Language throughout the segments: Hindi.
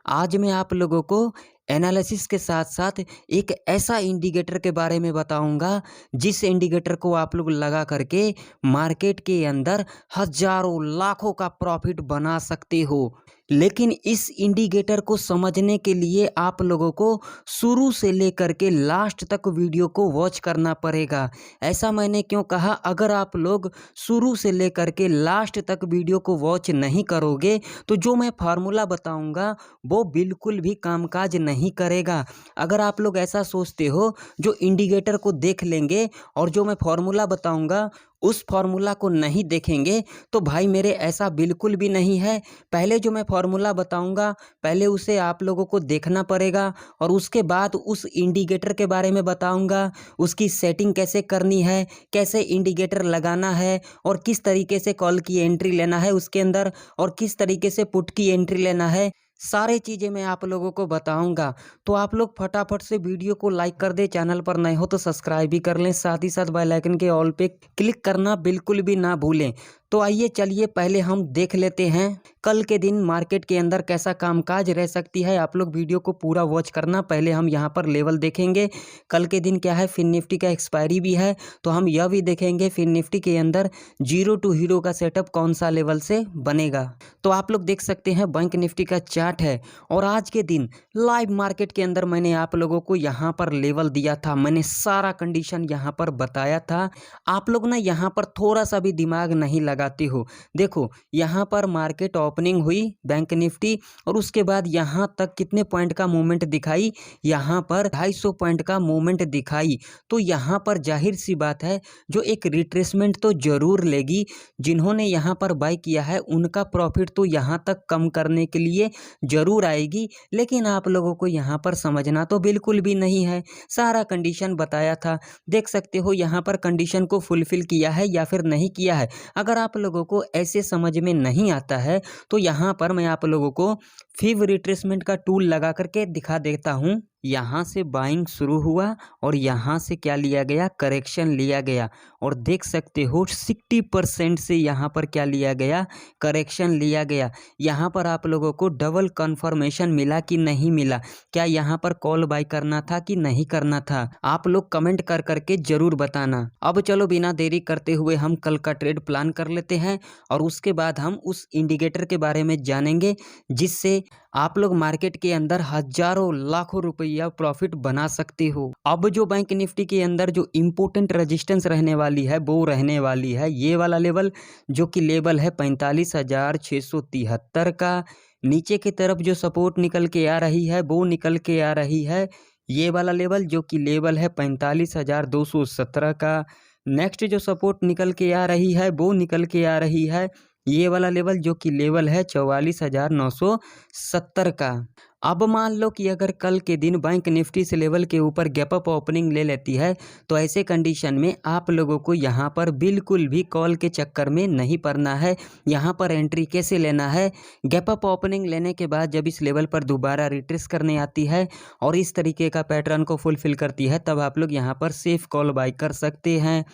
आज मैं आप लोगों को एनालिसिस के साथ साथ एक ऐसा इंडिकेटर के बारे में बताऊंगा जिस इंडिकेटर को आप लोग लगा करके मार्केट के अंदर हजारों लाखों का प्रॉफिट बना सकते हो। लेकिन इस इंडिकेटर को समझने के लिए आप लोगों को शुरू से लेकर के लास्ट तक वीडियो को वॉच करना पड़ेगा। ऐसा मैंने क्यों कहा? अगर आप लोग शुरू से लेकर के लास्ट तक वीडियो को वॉच नहीं करोगे तो जो मैं फार्मूला बताऊंगा वो बिल्कुल भी कामकाज नहीं करेगा। अगर आप लोग ऐसा सोचते हो जो इंडिकेटर को देख लेंगे और जो मैं फार्मूला बताऊंगा उस फार्मूला को नहीं देखेंगे तो भाई मेरे ऐसा बिल्कुल भी नहीं है। पहले जो मैं फार्मूला बताऊंगा पहले उसे आप लोगों को देखना पड़ेगा और उसके बाद उस इंडिकेटर के बारे में बताऊंगा, उसकी सेटिंग कैसे करनी है, कैसे इंडिकेटर लगाना है और किस तरीके से कॉल की एंट्री लेना है उसके अंदर और किस तरीके से पुट की एंट्री लेना है। सारी चीज़ें मैं आप लोगों को बताऊंगा। तो आप लोग फटाफट से वीडियो को लाइक कर दे, चैनल पर नए हो तो सब्सक्राइब भी कर लें, साथ ही साथ बेल आइकन के ऑल पे क्लिक करना बिल्कुल भी ना भूलें। तो आइए चलिए पहले हम देख लेते हैं कल के दिन मार्केट के अंदर कैसा कामकाज रह सकती है। आप लोग वीडियो को पूरा वॉच करना। पहले हम यहाँ पर लेवल देखेंगे कल के दिन क्या है। फिन निफ्टी का एक्सपायरी भी है तो हम यह भी देखेंगे फिन निफ्टी के अंदर जीरो टू हीरो का सेटअप कौन सा लेवल से बनेगा। तो आप लोग देख सकते हैं बैंक निफ्टी का चार्ट है और आज के दिन लाइव मार्केट के अंदर मैंने आप लोगों को यहाँ पर लेवल दिया था, मैंने सारा कंडीशन यहाँ पर बताया था। आप लोग ना यहाँ पर थोड़ा सा भी दिमाग नहीं लगाते हो। देखो यहाँ पर मार्केट ओपनिंग हुई बैंक निफ्टी और उसके बाद यहाँ तक कितने पॉइंट का मूवमेंट दिखाई, यहाँ पर 250 पॉइंट का मूवमेंट दिखाई। तो यहाँ पर जाहिर सी बात है जो एक रिट्रेसमेंट तो जरूर लेगी। जिन्होंने यहाँ पर बाय किया है उनका प्रॉफिट तो यहाँ तक कम करने के लिए जरूर आएगी। लेकिन आप लोगों को यहाँ पर समझना तो बिल्कुल भी नहीं है। सारा कंडीशन बताया था, देख सकते हो यहाँ पर कंडीशन को फुलफिल किया है या फिर नहीं किया है। अगर आप लोगों को ऐसे समझ में नहीं आता है तो यहाँ पर मैं आप लोगों को फिब रिट्रेसमेंट का टूल लगा करके दिखा देता हूँ। यहाँ से बाइंग शुरू हुआ और यहाँ से क्या लिया गया, करेक्शन लिया गया और देख सकते हो 60% से यहाँ पर क्या लिया गया, करेक्शन लिया गया। यहाँ पर आप लोगों को डबल कंफर्मेशन मिला कि नहीं मिला, क्या यहाँ पर कॉल बाय करना था कि नहीं करना था, आप लोग कमेंट कर करके जरूर बताना। अब चलो बिना देरी करते हुए हम कल का ट्रेड प्लान कर लेते हैं और उसके बाद हम उस इंडिकेटर के बारे में जानेंगे जिससे आप लोग मार्केट के अंदर हजारों लाखों रुपया प्रॉफिट बना सकते हो। अब जो बैंक निफ्टी के अंदर जो इम्पोर्टेंट रेजिस्टेंस रहने वाली है वो रहने वाली है ये वाला लेवल जो कि लेवल है 45,673 का। नीचे की तरफ जो सपोर्ट निकल के आ रही है वो निकल के आ रही है ये वाला लेवल जो कि लेवल है 45,217 का। नेक्स्ट जो सपोर्ट निकल के आ रही है वो निकल के आ रही है ये वाला लेवल जो कि लेवल है 44,970 का। अब मान लो कि अगर कल के दिन बैंक निफ्टी से लेवल के ऊपर गैप अप ओपनिंग ले लेती है तो ऐसे कंडीशन में आप लोगों को यहाँ पर बिल्कुल भी कॉल के चक्कर में नहीं पड़ना है। यहाँ पर एंट्री कैसे लेना है, गैप अप ओपनिंग लेने के बाद जब इस लेवल पर दोबारा रिट्रेस करने आती है और इस तरीके का पैटर्न को फुलफिल करती है तब आप लोग यहाँ पर सेफ कॉल बाय कर सकते हैं।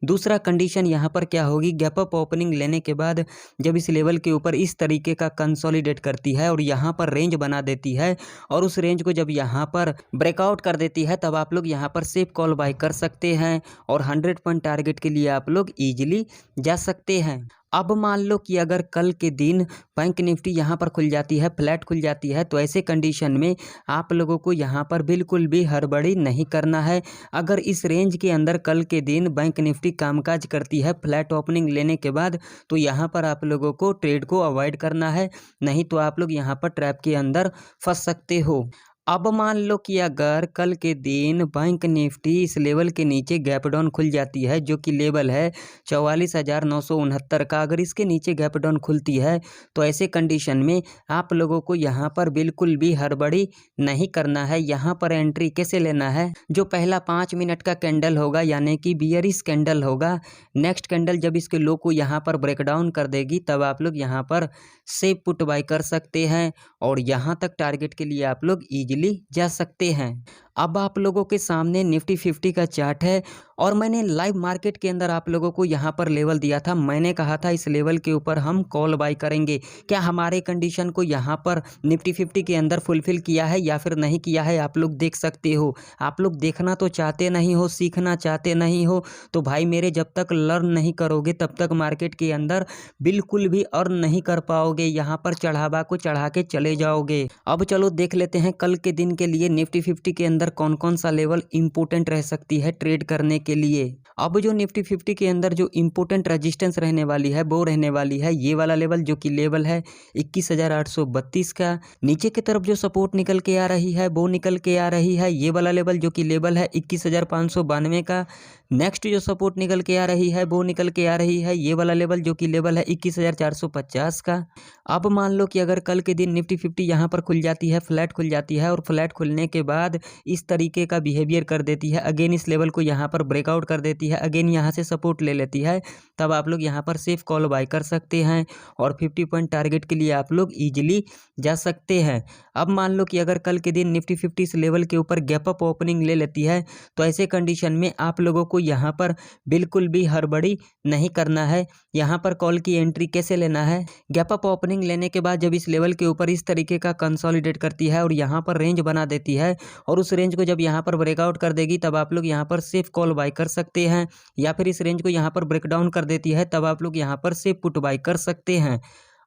दूसरा कंडीशन यहाँ पर क्या होगी, गैप अप ओपनिंग लेने के बाद जब इस लेवल के ऊपर इस तरीके का कंसोलिडेट करती है और यहाँ पर रेंज बना देती है और उस रेंज को जब यहाँ पर ब्रेकआउट कर देती है तब आप लोग यहाँ पर सेफ कॉल बाय कर सकते हैं और 100 पॉइंट टारगेट के लिए आप लोग ईजिली जा सकते हैं। अब मान लो कि अगर कल के दिन बैंक निफ्टी यहाँ पर खुल जाती है, फ्लैट खुल जाती है तो ऐसे कंडीशन में आप लोगों को यहाँ पर बिल्कुल भी हड़बड़ी नहीं करना है। अगर इस रेंज के अंदर कल के दिन बैंक निफ्टी कामकाज करती है फ्लैट ओपनिंग लेने के बाद तो यहाँ पर आप लोगों को ट्रेड को अवॉइड करना है, नहीं तो आप लोग यहाँ पर ट्रैप के अंदर फंस सकते हो। अब मान लो कि अगर कल के दिन बैंक निफ्टी इस लेवल के नीचे गैप डाउन खुल जाती है जो कि लेवल है 44,969 का, अगर इसके नीचे गैप डाउन खुलती है तो ऐसे कंडीशन में आप लोगों को यहाँ पर बिल्कुल भी हड़बड़ी नहीं करना है। यहाँ पर एंट्री कैसे लेना है, जो पहला 5 मिनट का कैंडल होगा यानी कि बियरिश कैंडल होगा, नेक्स्ट कैंडल जब इसके लो को यहाँ पर ब्रेक डाउन कर देगी तब आप लोग यहाँ पर सेफ पुट बाय कर सकते हैं और यहाँ तक टारगेट के लिए आप लोग इजीली जा सकते हैं। अब आप लोगों के सामने निफ्टी 50 का चार्ट है और मैंने लाइव मार्केट के अंदर आप लोगों को यहाँ पर लेवल दिया था। मैंने कहा था इस लेवल के ऊपर हम कॉल बाय करेंगे। क्या हमारे कंडीशन को यहाँ पर निफ्टी 50 के अंदर फुलफिल किया है या फिर नहीं किया है, आप लोग देख सकते हो। आप लोग देखना तो चाहते नहीं हो, सीखना चाहते नहीं हो, तो भाई मेरे जब तक लर्न नहीं करोगे तब तक मार्केट के अंदर बिल्कुल भी अर्न नहीं कर पाओगे। यहाँ पर चढ़ावा को चढ़ा के चले जाओगे। अब चलो देख लेते हैं कल के दिन के लिए निफ्टी 50 के अंदर कौन कौन सा लेवल इंपॉर्टेंट रह सकती है ट्रेड करने के लिए। अब जो निफ्टी 50 के अंदर जो इंपॉर्टेंट रेजिस्टेंस रहने वाली है वो रहने वाली है ये वाला लेवल, जो कि लेवल है 21,832 का। नीचे की तरफ जो सपोर्ट निकल के आ रही है वो निकल के आ रही है ये वाला लेवल, जो कि लेवल है 21,592 का। नेक्स्ट जो सपोर्ट निकल के आ रही है वो निकल के आ रही है ये वाला लेवल, जो कि लेवल है 21,450 का। अब मान लो कि अगर कल के दिन निफ्टी 50 यहाँ पर खुल जाती है, फ्लैट खुल जाती है, और फ्लैट खुलने के बाद इस तरीके का बिहेवियर कर देती है, अगेन इस लेवल को यहाँ पर ब्रेकआउट कर देती है, अगेन यहाँ से सपोर्ट ले लेती है, तब आप लोग यहाँ पर सेफ कॉल बाय कर सकते हैं और 50 पॉइंट टारगेट के लिए आप लोग ईजिली जा सकते हैं। अब मान लो कि अगर कल के दिन निफ्टी 50 इस लेवल के ऊपर गैप अप ओपनिंग ले लेती है, तो ऐसे कंडीशन में आप लोगों को यहाँ पर बिल्कुल भी हड़बड़ी नहीं करना है। यहाँ पर कॉल की एंट्री कैसे लेना है, गैप अप ओपनिंग लेने के बाद जब इस लेवल के ऊपर इस तरीके का कंसोलिडेट करती है और यहाँ पर रेंज बना देती है, और उस रेंज को जब यहाँ पर ब्रेकआउट कर देगी तब आप लोग यहाँ पर सेफ कॉल बाय कर सकते हैं, या फिर इस रेंज को यहाँ पर ब्रेकडाउन कर देती है तब आप लोग यहाँ पर सेफ पुट बाय कर सकते हैं।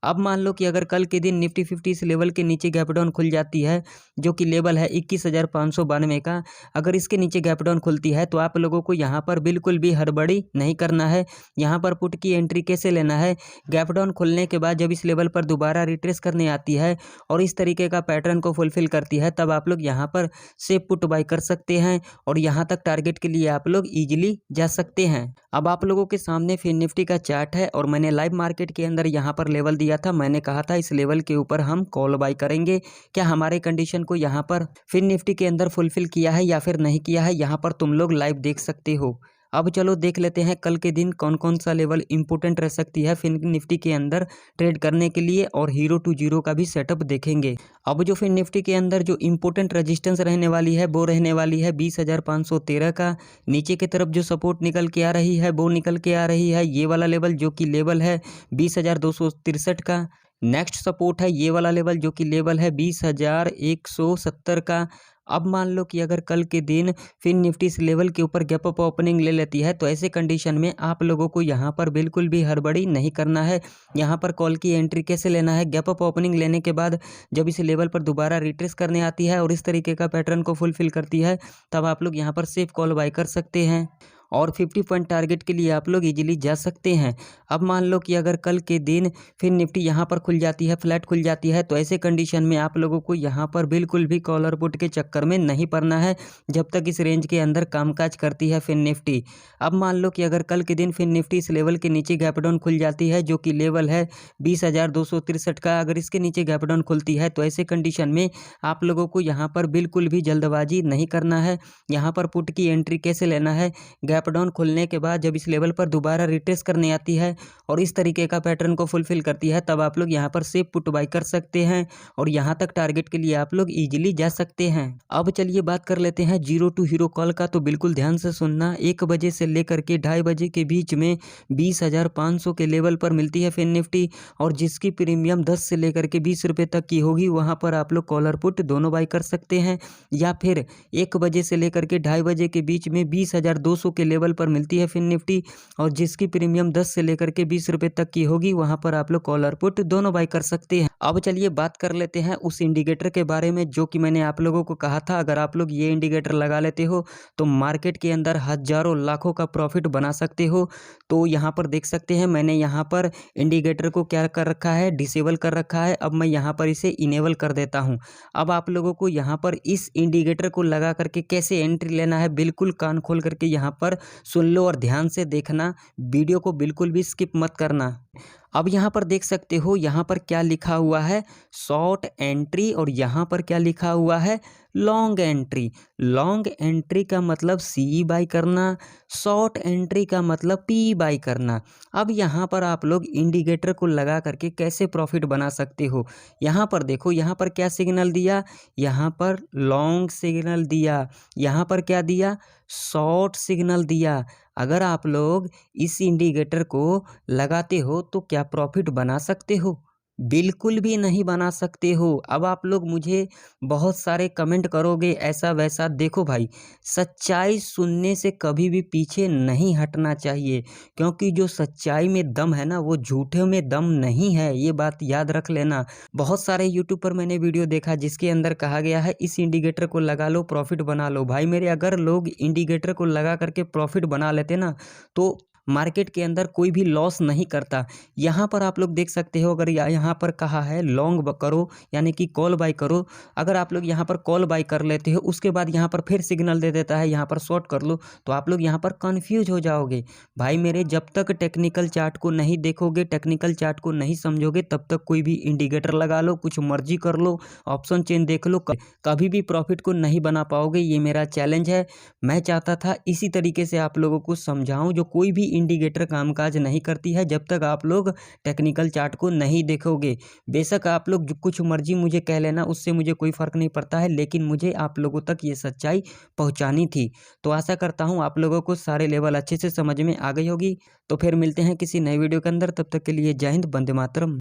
अब मान लो कि अगर कल के दिन निफ्टी 50 इस लेवल के नीचे गैप डाउन खुल जाती है, जो कि लेवल है 21,592 का, अगर इसके नीचे गैप डाउन खुलती है तो आप लोगों को यहाँ पर बिल्कुल भी हड़बड़ी नहीं करना है। यहाँ पर पुट की एंट्री कैसे लेना है, गैप डाउन खुलने के बाद जब इस लेवल पर दोबारा रिट्रेस करने आती है और इस तरीके का पैटर्न को फुलफिल करती है, तब आप लोग यहाँ पर सेफ पुट बाय कर सकते हैं और यहाँ तक टारगेट के लिए आप लोग ईजिली जा सकते हैं। अब आप लोगों के सामने फिर निफ्टी का चार्ट है और मैंने लाइव मार्केट के अंदर यहाँ पर लेवल दिया था। मैंने कहा था इस लेवल के ऊपर हम कॉल बाय करेंगे। क्या हमारे कंडीशन को यहाँ पर फिर निफ्टी के अंदर फुलफिल किया है या फिर नहीं किया है, यहाँ पर तुम लोग लाइव देख सकते हो। अब चलो देख लेते हैं कल के दिन कौन कौन सा लेवल इंपॉर्टेंट रह सकती है फिर निफ्टी के अंदर ट्रेड करने के लिए, और हीरो टू जीरो का भी सेटअप देखेंगे। अब जो फिर निफ्टी के अंदर जो इंपॉर्टेंट रेजिस्टेंस रहने वाली है वो रहने वाली है 20,513 का। नीचे की तरफ जो सपोर्ट निकल के आ रही है वो निकल के आ रही है ये वाला लेवल, जो कि लेवल है 20,263 का। नेक्स्ट सपोर्ट है ये वाला लेवल, जो कि लेवल है 20,170 का। अब मान लो कि अगर कल के दिन फिर निफ्टी इस लेवल के ऊपर गैप अप ओपनिंग ले लेती है, तो ऐसे कंडीशन में आप लोगों को यहाँ पर बिल्कुल भी हड़बड़ी नहीं करना है। यहाँ पर कॉल की एंट्री कैसे लेना है, गैप अप ओपनिंग लेने के बाद जब इस लेवल पर दोबारा रिट्रेस करने आती है और इस तरीके का पैटर्न को फुलफिल करती है, तब आप लोग यहाँ पर सेफ कॉल बाय कर सकते हैं और 50 पॉइंट टारगेट के लिए आप लोग इजीली जा सकते हैं। अब मान लो कि अगर कल के दिन फिर निफ्टी यहाँ पर खुल जाती है, फ्लैट खुल जाती है, तो ऐसे कंडीशन में आप लोगों को यहाँ पर बिल्कुल भी कॉलर पुट के चक्कर में नहीं पड़ना है जब तक इस रेंज के अंदर कामकाज करती है फिर निफ्टी। अब मान लो कि अगर कल के दिन फिर निफ्टी इस लेवल के नीचे गैप डाउन खुल जाती है, जो कि लेवल है 20,263 का, अगर इसके नीचे गैप डाउन खुलती है, तो ऐसे कंडीशन में आप लोगों को यहाँ पर बिल्कुल भी जल्दबाजी नहीं करना है। यहाँ पर पुट की एंट्री कैसे लेना है, गैप डाउन खुलने के बाद जब इस लेवल पर दोबारा रिट्रेस करने आती है और इस तरीके का पैटर्न को फुलफिल करती है, तब आप लोग यहाँ पर सेफ पुट बाय कर सकते हैं और यहाँ तक टारगेट के लिए आप लोग इजीली जा सकते हैं। अब चलिए बात कर लेते हैं जीरो टू हीरो कॉल का, तो बिल्कुल ध्यान से सुनना। 1 बजे से लेकर के 2:30 बजे के बीच में 20,500 के लेवल पर मिलती है फिर निफ्टी, और जिसकी प्रीमियम 10 से लेकर के 20 रुपये तक की होगी, वहाँ पर आप लोग कॉलर पुट दोनों बाय कर सकते हैं। या फिर 1 बजे से लेकर के 2:30 बजे के बीच में 20,200 के लेवल पर मिलती है फिर निफ्टी, और जिसकी प्रीमियम 10 से लेकर के 20 रुपये तक की होगी, वहां पर आप लोग कॉलर पुट दोनों बाय कर सकते हैं। अब चलिए बात कर लेते हैं उस इंडिकेटर के बारे में जो कि मैंने आप लोगों को कहा था, अगर आप लोग ये इंडिकेटर लगा लेते हो तो मार्केट के अंदर हजारों लाखों का प्रॉफिट बना सकते हो। तो यहाँ पर देख सकते हैं मैंने यहाँ पर इंडिकेटर को क्या कर रखा है, डिसेबल कर रखा है। अब मैं यहाँ पर इसे इनेबल कर देता हूँ। अब आप लोगों को यहाँ पर इस इंडिकेटर को लगा करके कैसे एंट्री लेना है, बिल्कुल कान खोल करके यहाँ पर सुन लो और ध्यान से देखना, वीडियो को बिल्कुल भी स्किप मत करना। अब यहाँ पर देख सकते हो, यहाँ पर क्या लिखा हुआ है, शॉर्ट एंट्री, और यहाँ पर क्या लिखा हुआ है, लॉन्ग एंट्री। लॉन्ग एंट्री का मतलब सी बाई करना, शॉर्ट एंट्री का मतलब पी बाई करना। अब यहाँ पर आप लोग इंडिकेटर को लगा करके कैसे प्रॉफिट बना सकते हो। यहाँ पर देखो, यहाँ पर क्या सिग्नल दिया, यहाँ पर लॉन्ग सिग्नल दिया, यहाँ पर क्या दिया, शॉर्ट सिग्नल दिया। अगर आप लोग इस इंडिकेटर को लगाते हो तो क्या प्रॉफिट बना सकते हो? बिल्कुल भी नहीं बना सकते हो। अब आप लोग मुझे बहुत सारे कमेंट करोगे ऐसा वैसा। देखो भाई, सच्चाई सुनने से कभी भी पीछे नहीं हटना चाहिए, क्योंकि जो सच्चाई में दम है ना, वो झूठे में दम नहीं है, ये बात याद रख लेना। बहुत सारे यूट्यूब पर मैंने वीडियो देखा जिसके अंदर कहा गया है इस इंडिकेटर को लगा लो प्रॉफिट बना लो। भाई मेरे, अगर लोग इंडिकेटर को लगा करके प्रॉफिट बना लेते ना, तो मार्केट के अंदर कोई भी लॉस नहीं करता। यहाँ पर आप लोग देख सकते हो, अगर यहाँ पर कहा है लॉन्ग करो, यानी कि कॉल बाय करो। अगर आप लोग यहाँ पर कॉल बाय कर लेते हो, उसके बाद यहाँ पर फिर सिग्नल दे देता है यहाँ पर शॉर्ट कर लो, तो आप लोग यहाँ पर कंफ्यूज हो जाओगे। भाई मेरे, जब तक टेक्निकल चार्ट को नहीं देखोगे, टेक्निकल चार्ट को नहीं समझोगे, तब तक कोई भी इंडिकेटर लगा लो, कुछ मर्जी कर लो, ऑप्शन चेन देख लो, कभी भी प्रॉफिट को नहीं बना पाओगे। ये मेरा चैलेंज है। मैं चाहता था इसी तरीके से आप लोगों को समझाऊं, जो कोई भी इंडिकेटर कामकाज नहीं करती है जब तक आप लोग टेक्निकल चार्ट को नहीं देखोगे। बेशक आप लोग जो कुछ मर्जी मुझे कह लेना, उससे मुझे कोई फ़र्क नहीं पड़ता है, लेकिन मुझे आप लोगों तक ये सच्चाई पहुंचानी थी। तो आशा करता हूं आप लोगों को सारे लेवल अच्छे से समझ में आ गई होगी। तो फिर मिलते हैं किसी नए वीडियो के अंदर, तब तक के लिए जय हिंद, वंदे मातरम।